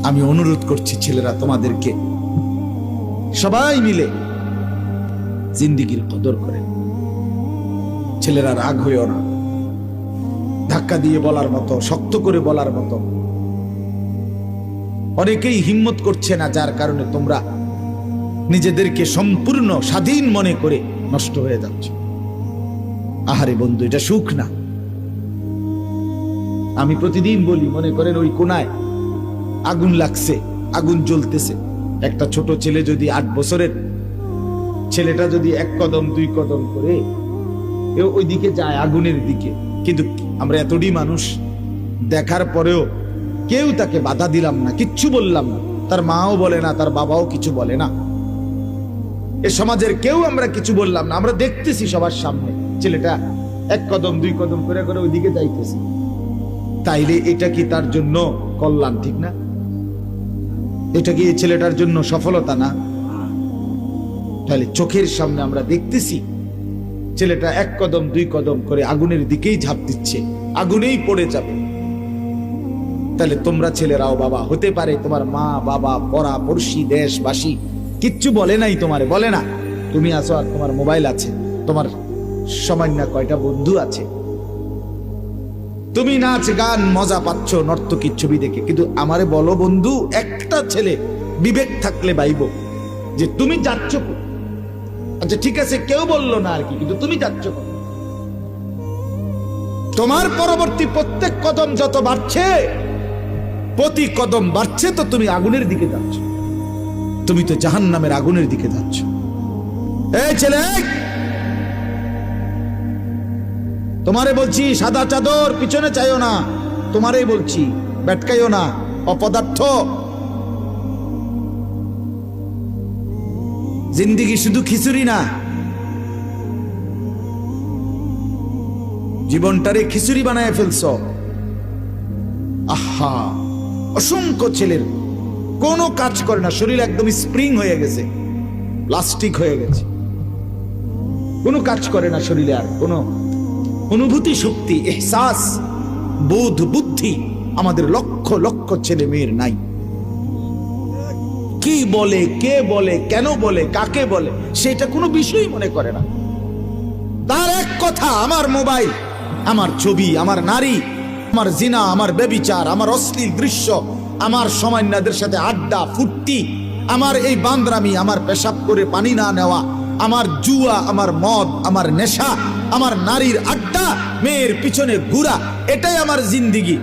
আমি অনুরোধ করছি ছেলেরা, তোমাদেরকে সবাই মিলে জিন্দেগির কদর করেন। ছেলেরা রাগ হইও না, ধাক্কা দিয়ে বলার মতো, শক্ত করে বলার মতো অনেকেই হিম্মত করছে না, যার কারণে তোমরা নিজেদেরকে সম্পূর্ণ স্বাধীন মনে করে নষ্ট হয়ে যাচ্ছ। আহারে বন্ধু, এটা সুখ না। আমি প্রতিদিন বলি, মনে করেন ওই কোনায় আগুন লাগছে, আগুন জ্বলতেছে, একটা ছোট ছেলে যদি 8 বছরের ছেলেটা যদি 1 কদম 2 কদম করে ওই দিকে যায়, আগুনের দিকে, কিন্তু আমরা এতটি মানুষ দেখার পরেও কেউ তাকে বাধা দিলাম না, কিচ্ছু বললাম না, তার মাও বলে না, তার বাবাও কিছু বলে না, এ সমাজের কেউ আমরা কিছু বললাম না। আমরা দেখতেছি সবার সামনে ছেলেটা 1 কদম 2 কদম করে করে ওই দিকে যাইতেছে। তাইলে এটা কি তার জন্য কল্যাণ? ঠিক না? এটা কি এই ছেলেটার জন্য সফলতা না? তাহলে চোখের সামনে আমরা দেখতেছি ছেলেটা 1 কদম 2 কদম করে আগুনের দিকেই ঝাঁপ দিচ্ছে, আগুনেই পড়ে যাবে। তাহলে তোমরা ছেলেরাও বাবা হতে পারে, তোমার মা বাবা পড়া পড়শি দেশবাসী কিচ্ছু বলে নাই, তোমারে বলে না, তুমি আছো আর তোমার মোবাইল আছে, তোমার সামান্য কয়টা বন্ধু আছে, তুমি নাচ গান মজা পাচ্ছ নর্তকীর ছবি দেখে। কিন্তু আমারে বলো বন্ধু, একটা ছেলে বিবেক থাকলে ভাইব যে তুমি যাচ্ছ, আচ্ছা ঠিক আছে কেউ বললো না আর কি, কিন্তু তুমি যাচ্ছ, তোমার পরবর্তী প্রত্যেক কদম যত বাড়ছে, প্রতি কদম বাড়ছে তো তুমি আগুনের দিকে যাচ্ছ, তুমি তো জাহান্নামের আগুনের দিকে যাচ্ছ। এই ছেলে, তোমারে বলছি সাদা চাদর পিছনে চাইও না, তোমারই বলছি বেটকাইও না, অপদার্থ। জিন্দেগি শুধু খিচুড়ি না, জীবনটারে খিচুড়ি বানায় ফেলছ। আহা, অসংখ্য ছেলের কোনো কাজ করে না, শরীর একদম স্প্রিং হয়ে গেছে, প্লাস্টিক হয়ে গেছে, কোনো কাজ করে না শরীরে, আর কোনো অনুভূতি শক্তি এহসাস বোধ বুদ্ধি আমাদের লক্ষ লক্ষ ছেলে মেয়ের নাই। কি বলে, কে বলে, কেন বলে, কাকে বলে, সেটা কোনো বিষয় মনে করে না। তার এক কথা, আমার মোবাইল, আমার ছবি, আমার নারী, আমার জিনা, আমার ব্যভিচার, আমার অশ্লীল দৃশ্য, আমার সামান্যদের সাথে আড্ডা ফুর্তি, আমার এই বান্দরামি, আমার পেশাব করে পানি না নেওয়া, আমার জুয়া, আমার মদ, আমার নেশা, আমার নারীর আড্ডা, মেয়ের পিছনে ঘুরা, এটাই আমার জিন্দেগি।